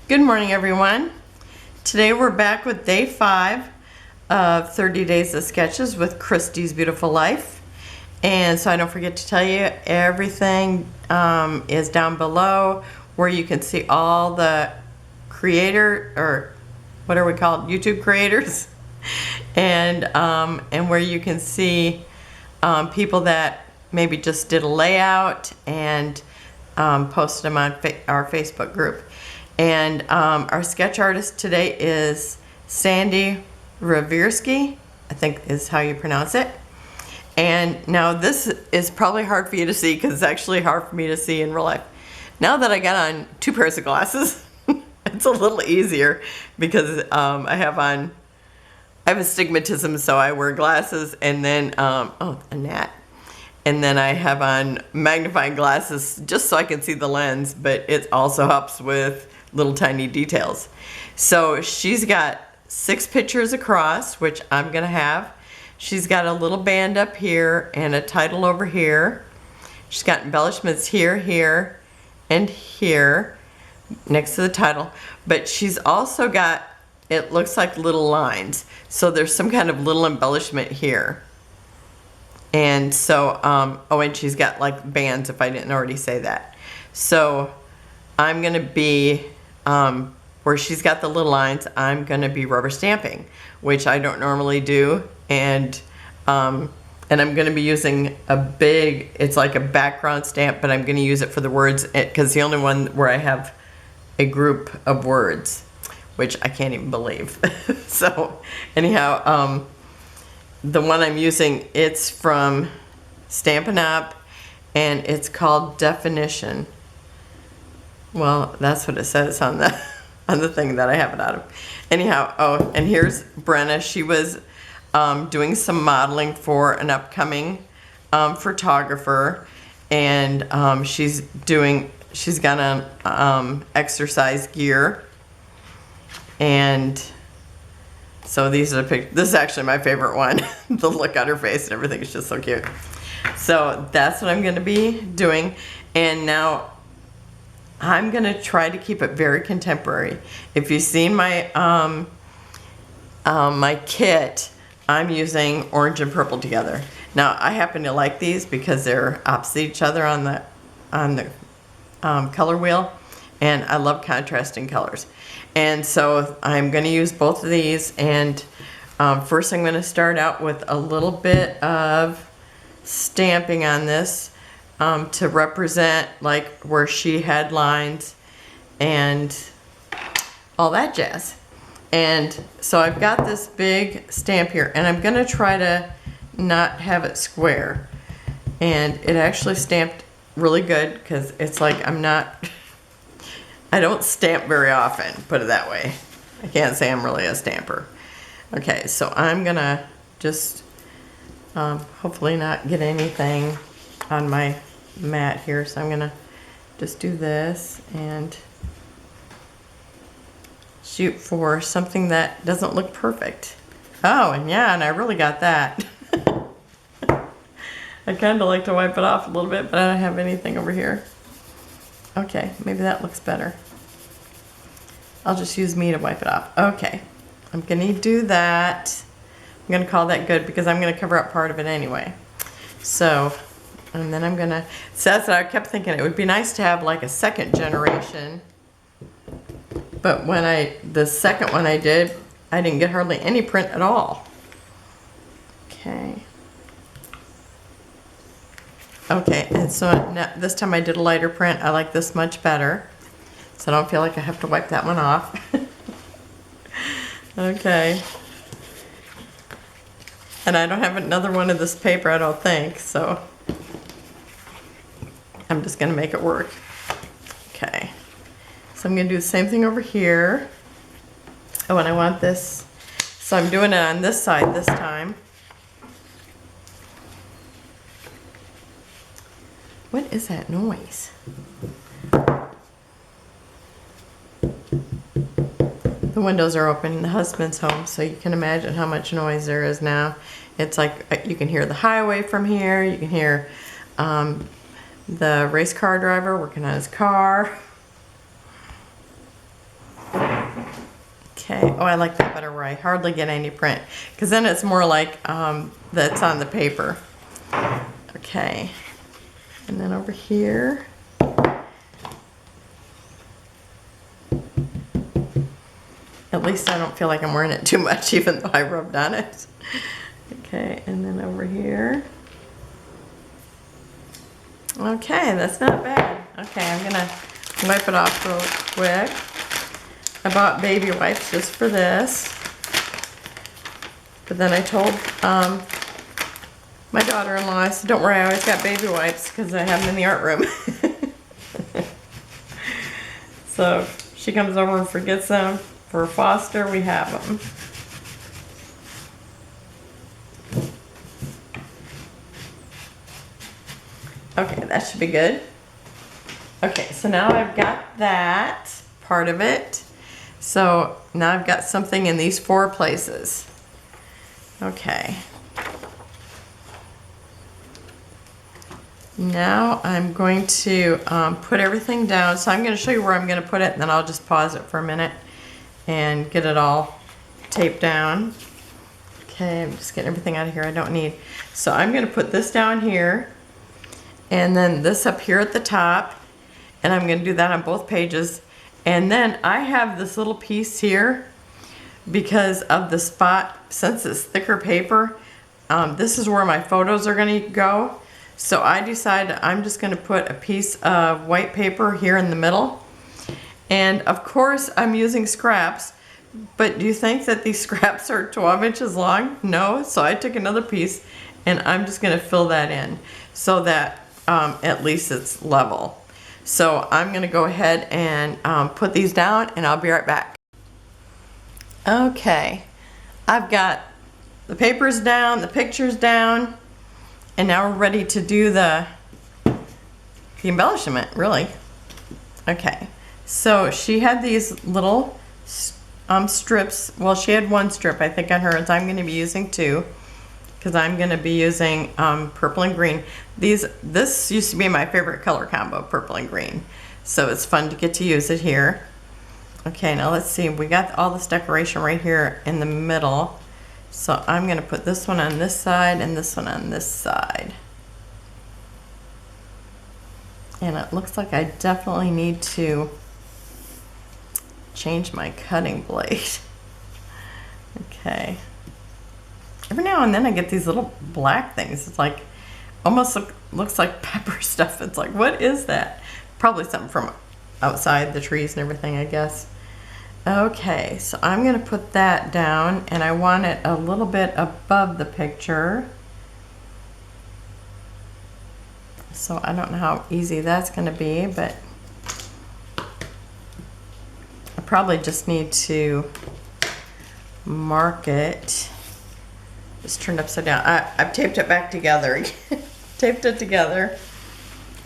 Good morning, everyone. Today we're back with day 5 of 30 Days of Sketches with Christy's Beautiful Life. And so I don't forget to tell you, everything is down below where you can see all the creator, or what are we called, YouTube creators, and where you can see people that maybe just did a layout and posted them on our Facebook group. And our sketch artist today is Sandie Reverski, I think is how you pronounce it. And now this is probably hard for you to see because it's actually hard for me to see in real life. Now that I got on 2 pairs of glasses, it's a little easier because I have astigmatism, so I wear glasses, and then, oh, a gnat. And then I have on magnifying glasses just so I can see the lens, but it also helps with little tiny details. So she's got 6 pictures across, which I'm gonna have. She's got a little band up here and a title over here. She's got embellishments here, here, and here next to the title. But she's also got, it looks like little lines. So there's some kind of little embellishment here. And so, oh, and she's got like bands, if I didn't already say that. So I'm gonna be, where she's got the little lines, I'm gonna be rubber stamping, which I don't normally do. And I'm gonna be using a big, it's like a background stamp, but I'm gonna use it for the words, because the only one where I have a group of words, which I can't even believe. So anyhow, the one I'm using, it's from Stampin' Up, and it's called Definition. Well, that's what it says on the thing that I have it out of. Anyhow, oh, and here's Brenna. She was doing some modeling for an upcoming photographer, and she's got on exercise gear, and so these are the pictures. This is actually my favorite one. The look on her face and everything is just so cute. So that's what I'm going to be doing, and now I'm gonna try to keep it very contemporary. If you've seen my my kit, I'm using orange and purple together. Now I happen to like these because they're opposite each other on the color wheel, and I love contrasting colors. And so I'm gonna use both of these, and first I'm gonna start out with a little bit of stamping on this. To represent like where she had lines and all that jazz. And so I've got this big stamp here, and I'm gonna try to not have it square. And it actually stamped really good because it's like I don't stamp very often, put it that way. I can't say I'm really a stamper. Okay, so I'm gonna just hopefully not get anything on my mat here, so I'm gonna just do this and shoot for something that doesn't look perfect. Oh, and yeah, and I really got that. I kind of like to wipe it off a little bit, but I don't have anything over here. Okay, maybe that looks better. I'll just use me to wipe it off. Okay, I'm gonna do that. I'm gonna call that good because I'm gonna cover up part of it anyway. So, and then I'm gonna, so that's what I kept thinking, it would be nice to have like a second generation, but when the second one I did, I didn't get hardly any print at all. Okay. Okay, and so now, this time I did a lighter print. I like this much better, so I don't feel like I have to wipe that one off. Okay. And I don't have another one of this paper, I don't think, so I'm just gonna make it work. Okay, so I'm gonna do the same thing over here. Oh, and I want this, so I'm doing it on this side this time. What is that noise? The windows are open, the husband's home, so you can imagine how much noise there is now. It's like you can hear the highway from here, you can hear the race car driver working on his car. Okay, oh, I like that better where I hardly get any print, because then it's more like that's on the paper. Okay, and then over here, at least I don't feel like I'm wearing it too much, even though I rubbed on it. Okay, and then over here. Okay, that's not bad. Okay, I'm gonna wipe it off real quick. I bought baby wipes just for this. But then I told my daughter-in-law, I said, don't worry, I always got baby wipes because I have them in the art room. So if she comes over and forgets them for Foster, we have them. Okay, that should be good. Okay, so now I've got that part of it. So now I've got something in these 4 places. Okay. Now I'm going to put everything down. So I'm going to show you where I'm going to put it, and then I'll just pause it for a minute and get it all taped down. Okay, I'm just getting everything out of here I don't need. So I'm going to put this down here, and then this up here at the top, and I'm going to do that on both pages. And then I have this little piece here because of the spot, since it's thicker paper, this is where my photos are going to go. So I decided I'm just going to put a piece of white paper here in the middle. And of course I'm using scraps, but do you think that these scraps are 12 inches long? No, so I took another piece and I'm just going to fill that in so that at least it's level. So I'm going to go ahead and put these down, and I'll be right back. Okay, I've got the papers down, the pictures down, and now we're ready to do the embellishment, really. Okay, so she had these little strips. Well, she had 1 strip, I think, on hers. I'm going to be using 2. Because I'm going to be using purple and green. This used to be my favorite color combo, purple and green. So it's fun to get to use it here. Okay, now let's see. We got all this decoration right here in the middle. So I'm going to put this one on this side and this one on this side. And it looks like I definitely need to change my cutting blade. Okay. Every now and then I get these little black things. It's like, almost looks like pepper stuff. It's like, what is that? Probably something from outside the trees and everything, I guess. Okay, so I'm going to put that down, and I want it a little bit above the picture. So I don't know how easy that's going to be, but I probably just need to mark it. It's turned upside down. I've taped it back together. Taped it together.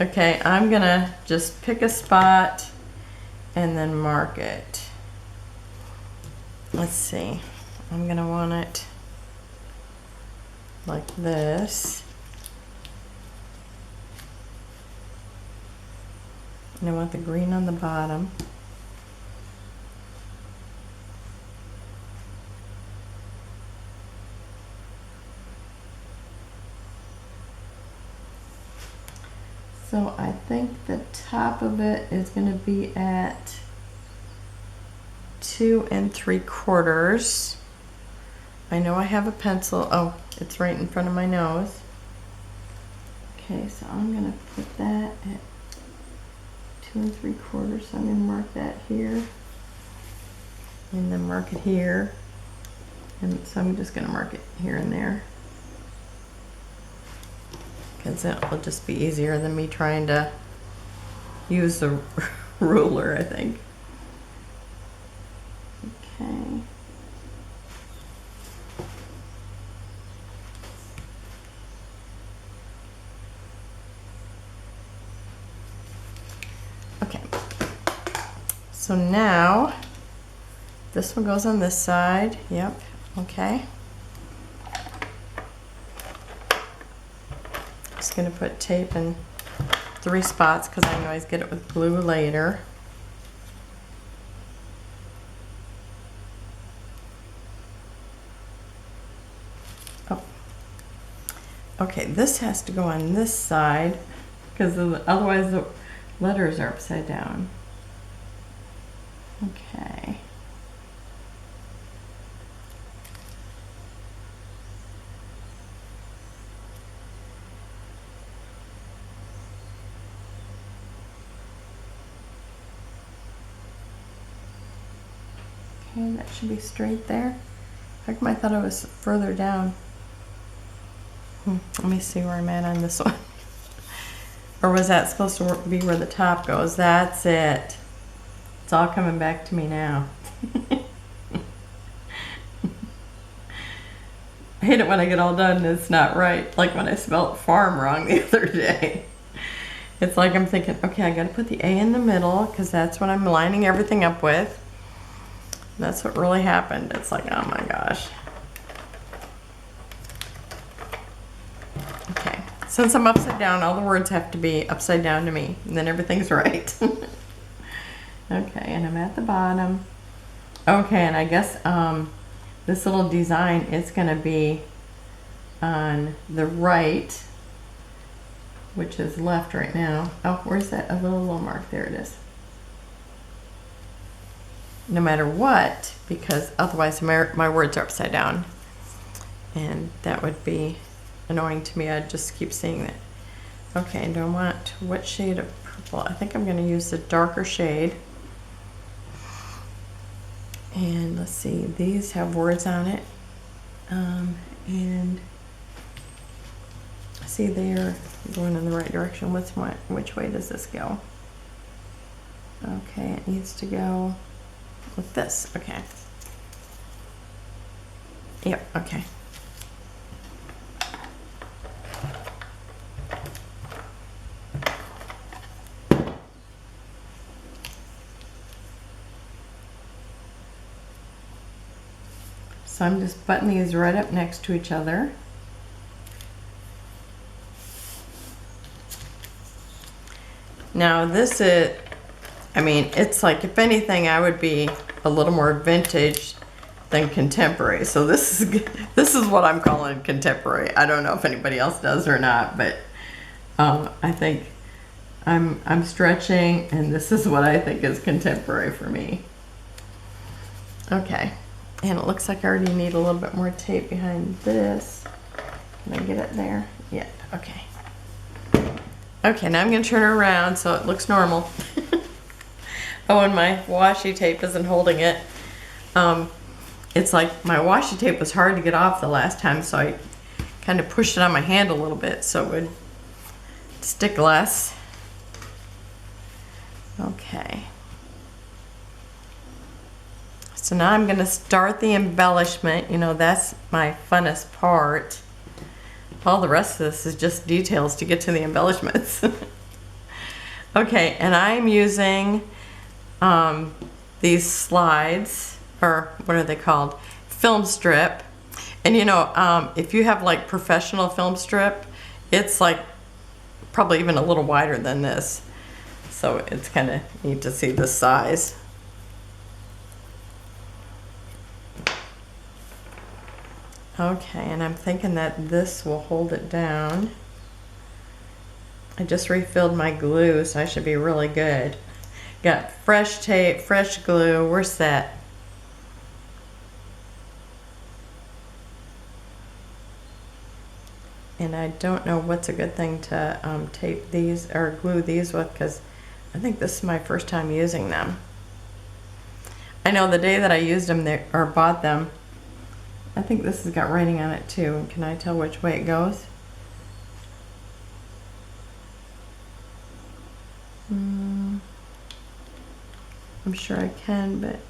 Okay, I'm gonna just pick a spot and then mark it. Let's see. I'm gonna want it like this. And I want the green on the bottom. So I think the top of it is going to be at 2 3/4. I know I have a pencil. Oh, it's right in front of my nose. Okay, so I'm going to put that at 2 3/4. So I'm going to mark that here. And then mark it here. And so I'm just going to mark it here and there. Because it will just be easier than me trying to use the ruler, I think. Okay. Okay. So now, this one goes on this side. Yep. Okay. Just going to put tape in 3 spots because I can always get it with glue later. Okay, this has to go on this side because otherwise the letters are upside down. Okay. Okay, that should be straight there. How come I thought it was further down? Let me see where I'm at on this one. Or was that supposed to be where the top goes? That's it. It's all coming back to me now. I hate it when I get all done and it's not right. Like when I spelled farm wrong the other day. It's like I'm thinking, okay, I gotta put the A in the middle because that's what I'm lining everything up with. That's what really happened. It's like, oh my gosh. Okay, since I'm upside down, all the words have to be upside down to me, and then everything's right. Okay, and I'm at the bottom. Okay, and I guess this little design is gonna be on the right, which is left right now. Oh, where's that? A little mark. There it is. No matter what, because otherwise my words are upside down, and that would be annoying to me. I'd just keep seeing that. Okay, do I want what shade of purple? I think I'm going to use the darker shade. And let's see, these have words on it, and see they're going in the right direction. Which way does this go? Okay, it needs to go with this. Okay. Yep, okay. So I'm just butting these right up next to each other. Now this is, I mean, it's like, if anything, I would be a little more vintage than contemporary. So this is what I'm calling contemporary. I don't know if anybody else does or not, but I think I'm stretching, and this is what I think is contemporary for me. Okay, and it looks like I already need a little bit more tape behind this. Can I get it there? Yeah, okay. Okay, now I'm going to turn it around so it looks normal. Oh, and my washi tape isn't holding it. It's like my washi tape was hard to get off the last time, so I kind of pushed it on my hand a little bit so it would stick less. Okay. So now I'm going to start the embellishment. You know, that's my funnest part. All the rest of this is just details to get to the embellishments. Okay, and I'm using these slides, or what are they called? Film strip. And you know, if you have like professional film strip, it's like probably even a little wider than this. So it's kind of neat to see the size. Okay, and I'm thinking that this will hold it down. I just refilled my glue, so I should be really good. Got fresh tape, fresh glue. We're set. And I don't know what's a good thing to tape these or glue these with, because I think this is my first time using them. I know the day that I used them there, or bought them, I think this has got writing on it too. And can I tell which way it goes? I'm sure I can, but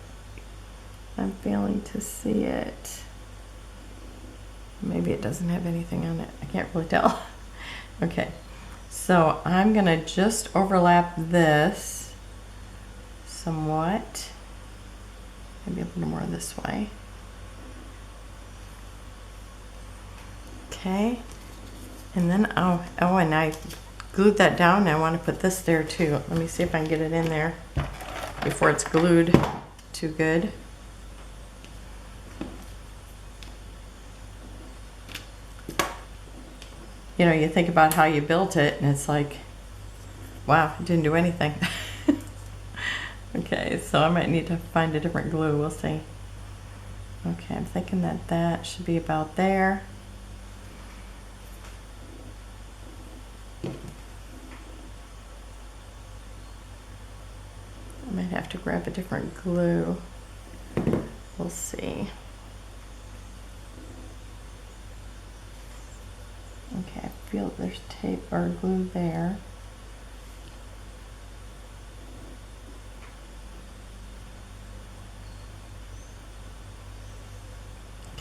I'm failing to see it. Maybe it doesn't have anything on it. I can't really tell. Okay, so I'm gonna just overlap this somewhat. Maybe a little more this way. Okay, and then oh, and I glued that down, and I want to put this there too. Let me see if I can get it in there before it's glued too good. you know, you think about how you built it and it's like, wow, it didn't do anything. Okay, so I might need to find a different glue, we'll see. Okay, I'm thinking that that should be about there. I might have to grab a different glue. We'll see. Okay, I feel there's tape or glue there.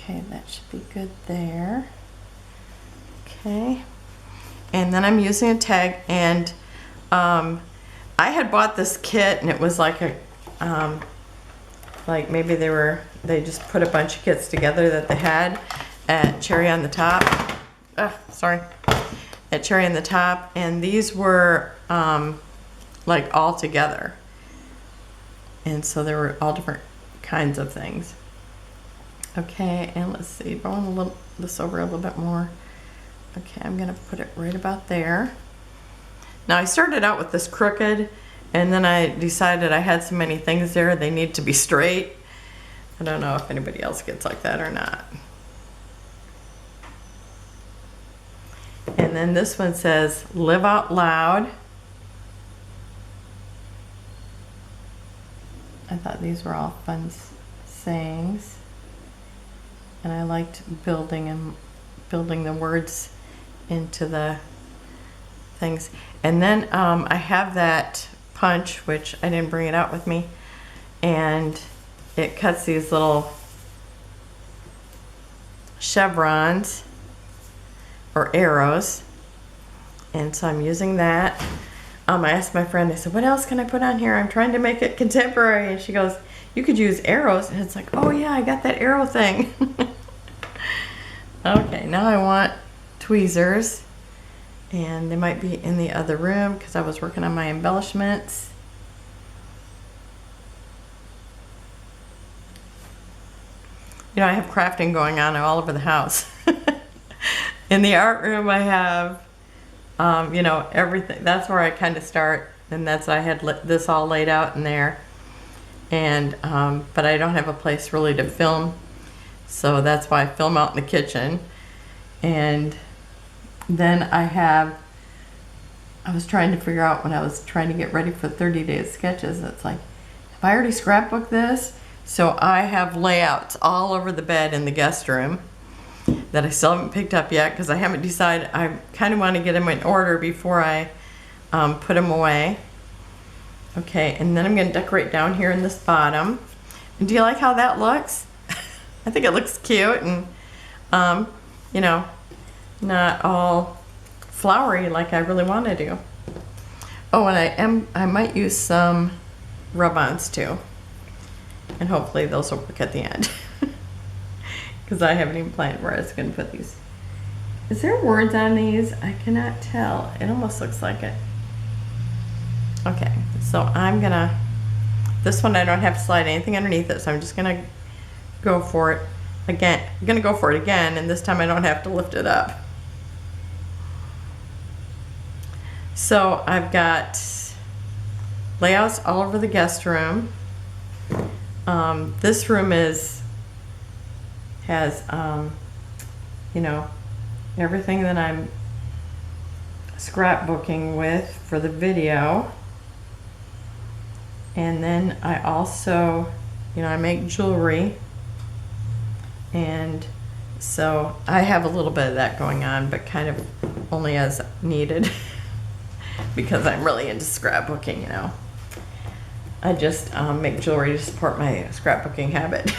Okay, that should be good there. Okay, and then I'm using a tag, and I had bought this kit, and it was like a like maybe they just put a bunch of kits together that they had at Cherry on the Top. At Cherry on the Top, and these were like all together, and so there were all different kinds of things. Okay, and let's see, I want to look this over a little bit more. Okay, I'm gonna put it right about there. Now I started out with this crooked, and then I decided I had so many things there, they need to be straight. I don't know if anybody else gets like that or not. And then this one says, live out loud. I thought these were all fun sayings. And I liked building the words into the things. And then I have that punch, which I didn't bring it out with me, and it cuts these little chevrons or arrows, and so I'm using that. I asked my friend, I said, what else can I put on here? I'm trying to make it contemporary, and she goes, you could use arrows. And it's like, oh yeah, I got that arrow thing. Okay, now I want tweezers, and they might be in the other room because I was working on my embellishments. You know, I have crafting going on all over the house. In the art room I have, you know, everything. That's where I kind of start, and that's I had this all laid out in there. And but I don't have a place really to film, so that's why I film out in the kitchen. And then I was trying to figure out when I was trying to get ready for 30 days sketches, it's like, have I already scrapbooked this? So I have layouts all over the bed in the guest room that I still haven't picked up yet because I haven't decided. I kind of want to get them in order before I put them away. Okay, and then I'm going to decorate down here in this bottom. And do you like how that looks? I think it looks cute, and you know, not all flowery like I really want to do. Oh, and I might use some rub-ons too, and hopefully those will work at the end. Because I haven't even planned where I was going to put these. Is there words on these? I cannot tell. It almost looks like it. Okay, so I'm gonna, this one I don't have to slide anything underneath it, so I'm just gonna go for it again. I'm gonna go for it again, and this time I don't have to lift it up. So I've got layouts all over the guest room. This room has you know, everything that I'm scrapbooking with for the video. And then I also, you know, I make jewelry, and so I have a little bit of that going on, but kind of only as needed because I'm really into scrapbooking, you know. I just make jewelry to support my scrapbooking habit.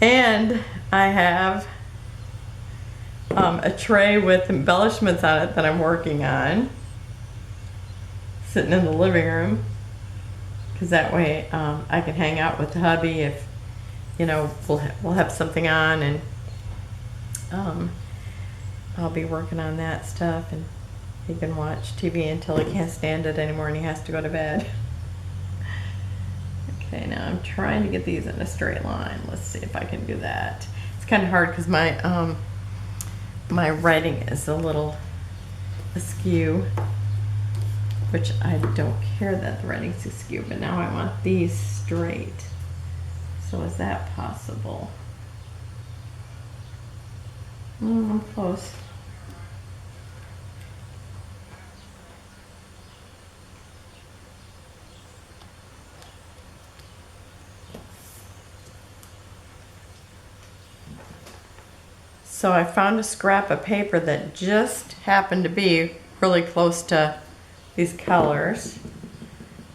And I have a tray with embellishments on it that I'm working on, sitting in the living room, because that way I can hang out with the hubby if, you know, we'll have something on, and I'll be working on that stuff, and he can watch TV until he can't stand it anymore and he has to go to bed. Okay, now I'm trying to get these in a straight line. Let's see if I can do that. It's kind of hard because my my writing is a little askew, which I don't care that the writing's askew, but now I want these straight. So is that possible? I'm close. So I found a scrap of paper that just happened to be really close to these colors.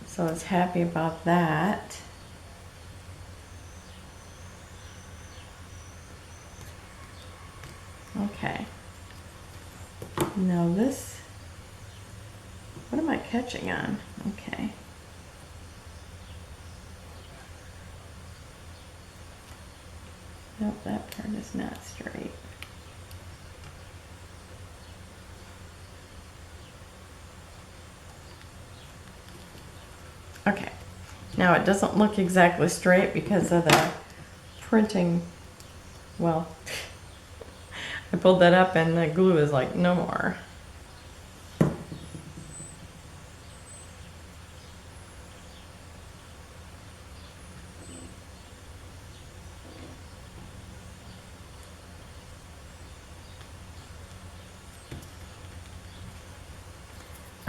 So I was happy about that. Okay. Now this, what am I catching on? Okay. Nope, that part is not straight. Okay, now it doesn't look exactly straight because of the printing. Well, I pulled that up and the glue is like no more.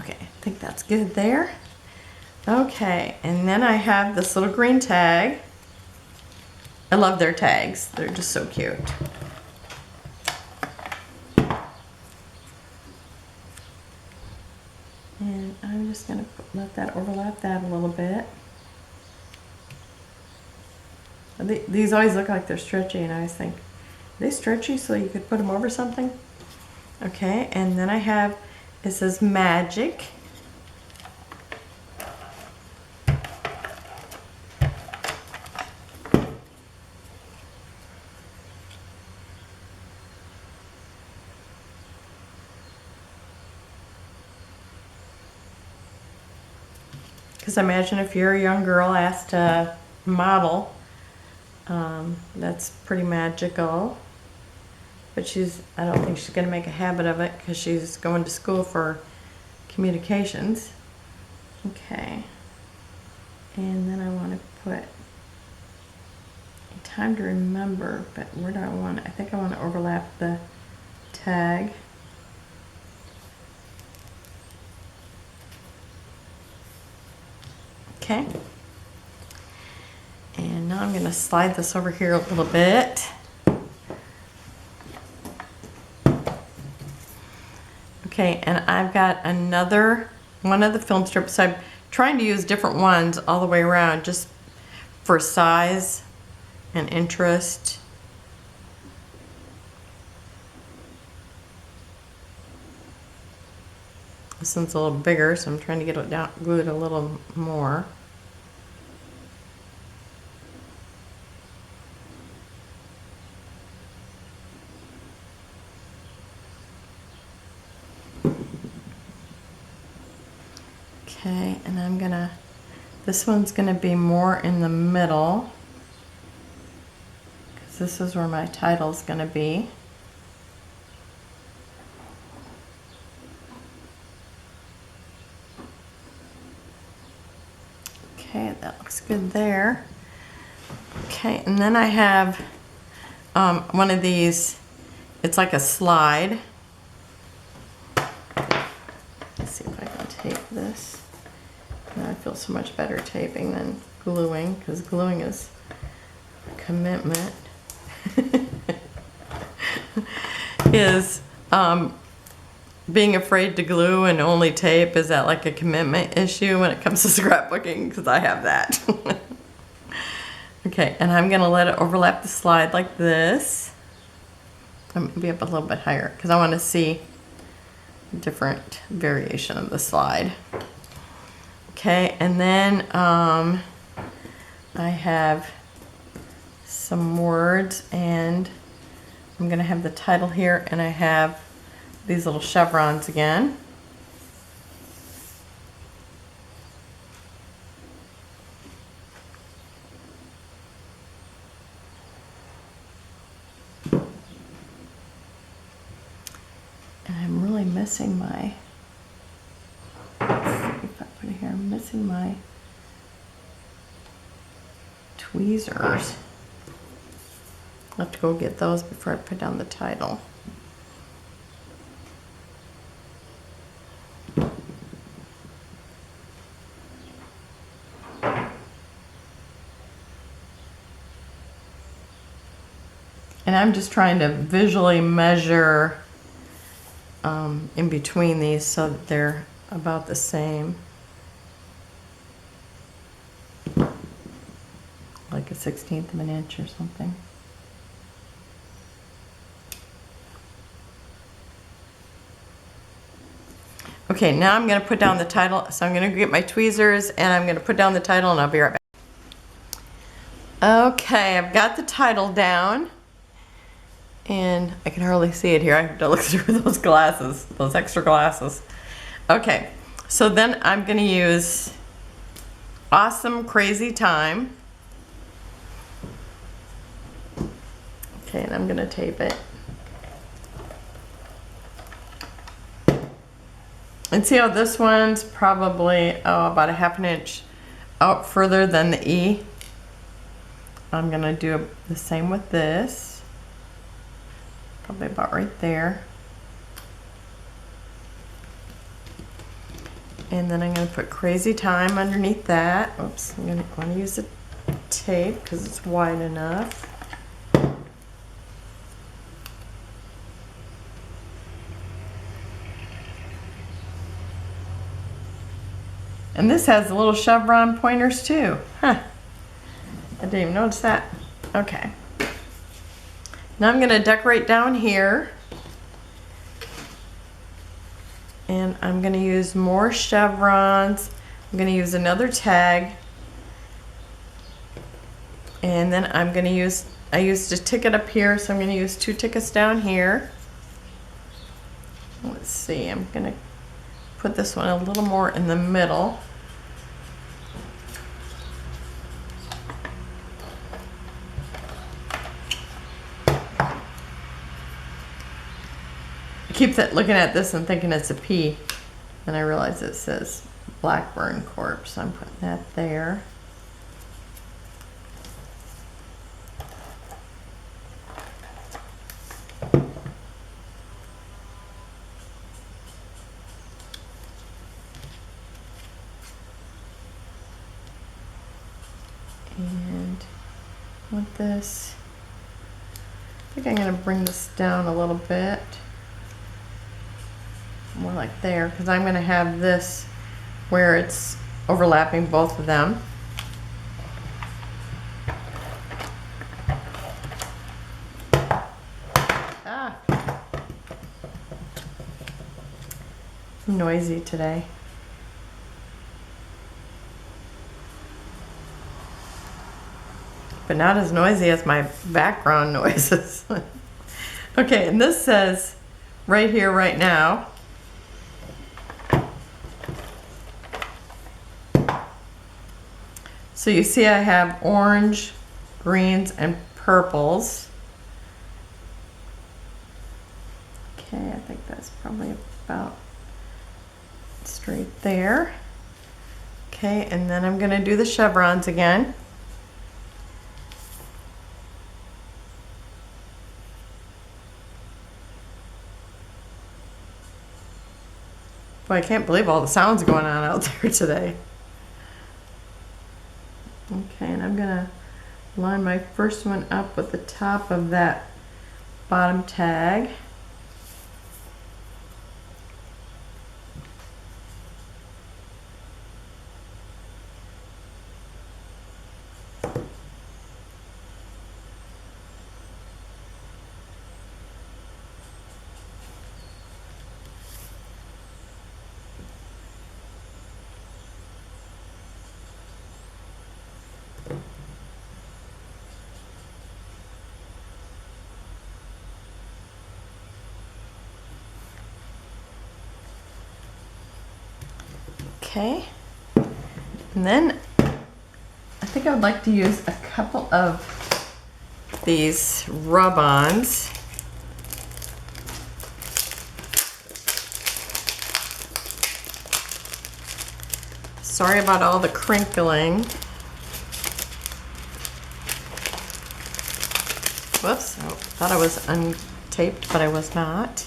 Okay, I think that's good there. Okay, and then I have this little green tag. I love their tags. They're just so cute. And I'm just going to let that overlap that a little bit. These always look like they're stretchy, and I always think, are they stretchy so you could put them over something? Okay, and then I have, it says magic. Because imagine if you're a young girl asked to model, that's pretty magical. But I don't think she's going to make a habit of it because she's going to school for communications. Okay. And then I want to put a time to remember, but where do I want it? I think I want to overlap the tag. Okay. And now I'm going to slide this over here a little bit. Okay, and I've got another one of the film strips. I'm trying to use different ones all the way around just for size and interest. This one's a little bigger, so I'm trying to get it down, glued a little more. Okay, and I'm gonna, this one's gonna be more in the middle, because this is where my title's gonna be. Okay, that looks good there. Okay, and then I have one of these, it's like a slide. Let's see if I can tape this. I feel so much better taping than gluing, because gluing is a commitment. Is being afraid to glue and only tape, is that like a commitment issue when it comes to scrapbooking? Because I have that. Okay, and I'm going to let it overlap the slide like this. I'm going to be up a little bit higher because I want to see a different variation of the slide. Okay, and then I have some words, and I'm going to have the title here, and I have these little chevrons again. missing my, let's see if I put it here, I'm missing my tweezers. I'll have to go get those before I put down the title. And I'm just trying to visually measure in between these so that they're about the same. Like a 1/16 of an inch or something. Okay, now I'm going to put down the title. So I'm going to get my tweezers and I'm going to put down the title and I'll be right back. Okay, I've got the title down. And I can hardly see it here. I have to look through those glasses, those extra glasses. Okay, so then I'm going to use Awesome Crazy Time. Okay, and I'm going to tape it. And see how this one's probably about a 1/2 inch out further than the E. I'm going to do the same with this. Probably about right there. And then I'm going to put Crazy Time underneath that. Oops, I'm going to use the tape because it's wide enough. And this has the little chevron pointers too. Huh. I didn't even notice that. Okay. Now I'm going to decorate down here. And I'm going to use more chevrons. I'm going to use another tag. And then I'm going to use, I used a ticket up here, so I'm going to use 2 tickets down here. Let's see, I'm going to put this one a little more in the middle. I keep looking at this and thinking it's a P, and I realize it says Blackburn Corpse. I'm putting that there. And with this, I think I'm going to bring this down a little bit. More like there, because I'm going to have this where it's overlapping both of them. Ah, noisy today. But not as noisy as my background noises. Okay, and this says right here, right now. So you see I have orange, greens, and purples. Okay, I think that's probably about straight there. Okay, and then I'm going to do the chevrons again. Boy, I can't believe all the sounds going on out there today. Okay, and I'm going to line my first one up with the top of that bottom tag. Okay, and then I think I would like to use a couple of these rub-ons. Sorry about all the crinkling. Whoops, I thought I was untaped, but I was not.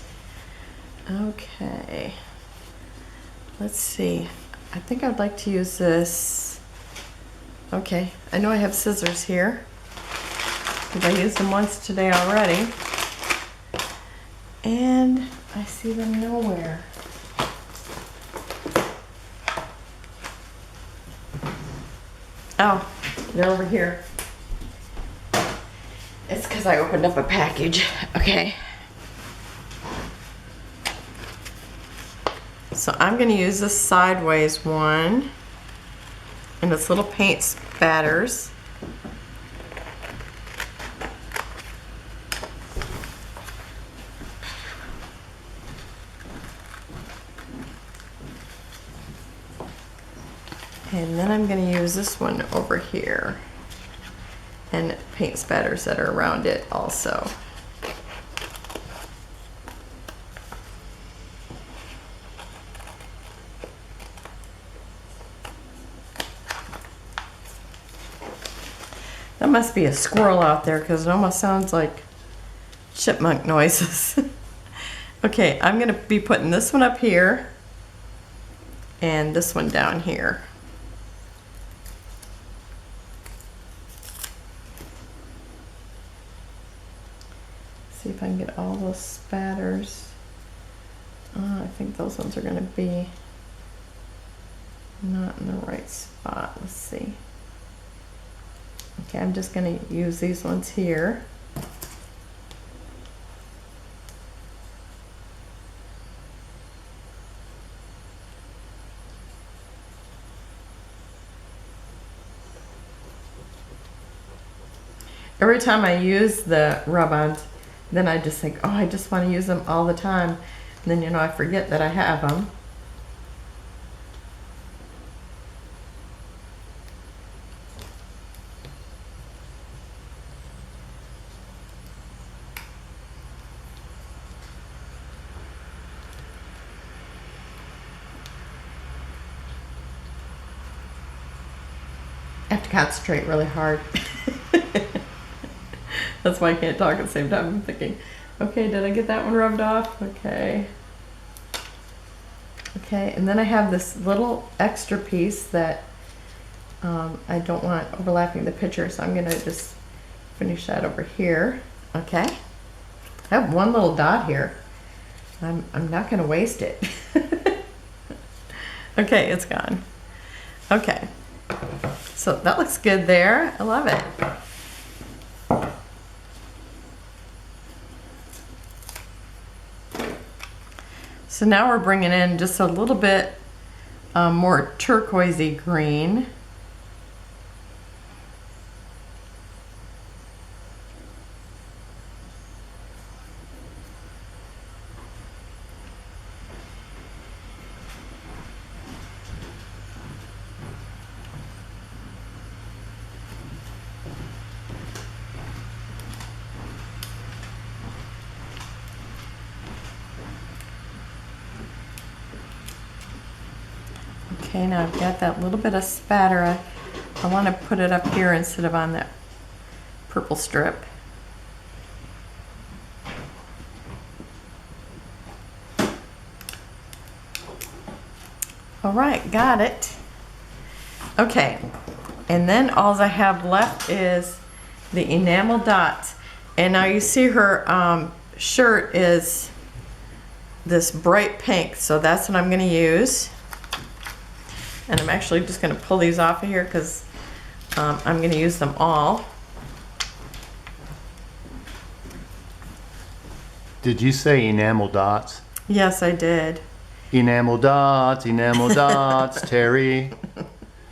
Okay, let's see. I think I'd like to use this. Okay, I know I have scissors here, because I used them once today already. And I see them nowhere. Oh, they're over here. It's because I opened up a package. Okay. So I'm going to use this sideways one. And it's little paint spatters. And then I'm going to use this one over here. And paint spatters that are around it also. That must be a squirrel out there because it almost sounds like chipmunk noises. Okay, I'm going to be putting this one up here and this one down here. See if I can get all those spatters. I think those ones are going to be not in the right spot. Let's see. Okay, I'm just going to use these ones here. Every time I use the rub-ons, then I just think, oh, I just want to use them all the time. And then, you know, I forget that I have them. I have to concentrate really hard. That's why I can't talk at the same time. I'm thinking, okay, did I get that one rubbed off? Okay. Okay, and then I have this little extra piece that I don't want overlapping the picture, so I'm gonna just finish that over here. Okay. I have one little dot here. I'm not gonna waste it. Okay, it's gone. Okay. So that looks good there. I love it. So now we're bringing in just a little bit more turquoisey green. Okay, now I've got that little bit of spatter. I want to put it up here instead of on that purple strip. All right, got it. Okay, and then all I have left is the enamel dots. And now you see her shirt is this bright pink, so that's what I'm going to use. And I'm actually just going to pull these off of here because I'm going to use them all. Did you say enamel dots? Yes, I did. Enamel dots, Terry.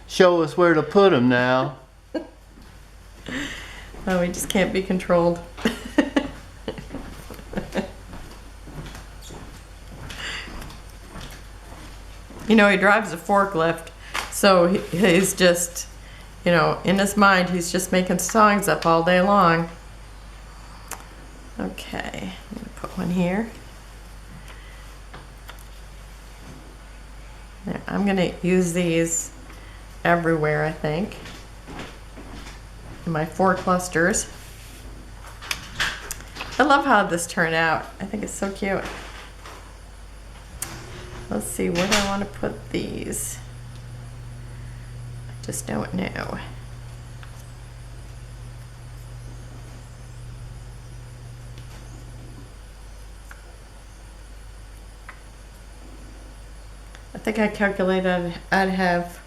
Show us where to put them now. Oh, we just can't be controlled. You know, he drives a forklift, so he's just, you know, in his mind, he's just making songs up all day long. Okay, I'm gonna put one here. There, I'm gonna use these everywhere, I think. My 4 clusters. I love how this turned out. I think it's so cute. Let's see, where do I want to put these? I just don't know. I think I calculated I'd have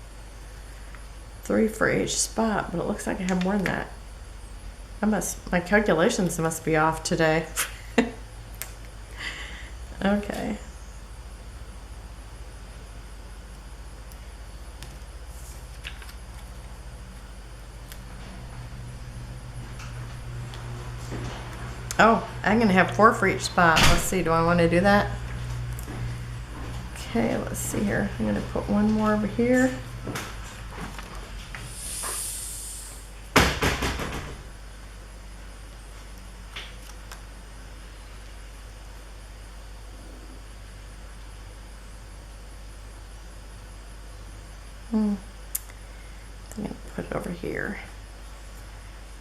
3 for each spot, but it looks like I have more than that. My calculations must be off today. Okay. Oh, I'm gonna have 4 for each spot. Let's see, do I want to do that? Okay, let's see here. I'm gonna put one more over here. I'm gonna put it over here.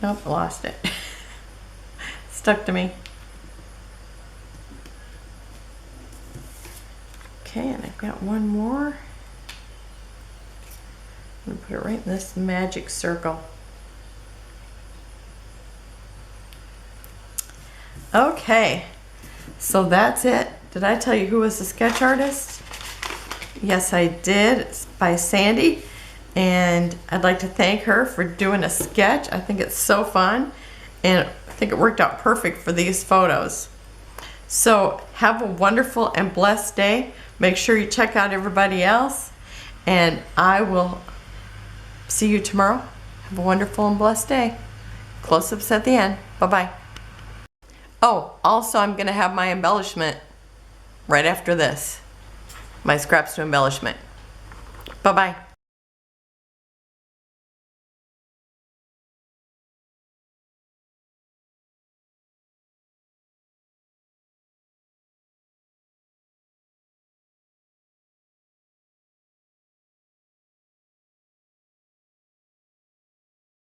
Nope, lost it. Stuck to me. Okay, and I've got one more. I'm gonna put it right in this magic circle. Okay, so that's it. Did I tell you who was the sketch artist? Yes, I did. It's by Sandie, and I'd like to thank her for doing a sketch. I think it's so fun, and I think it worked out perfect for these photos. So have a wonderful and blessed day. Make sure you check out everybody else, and I will see you tomorrow. Have a wonderful and blessed day. Close-ups at the end. Bye-bye. Oh, also I'm going to have my embellishment right after this. My scraps to embellishment. Bye-bye.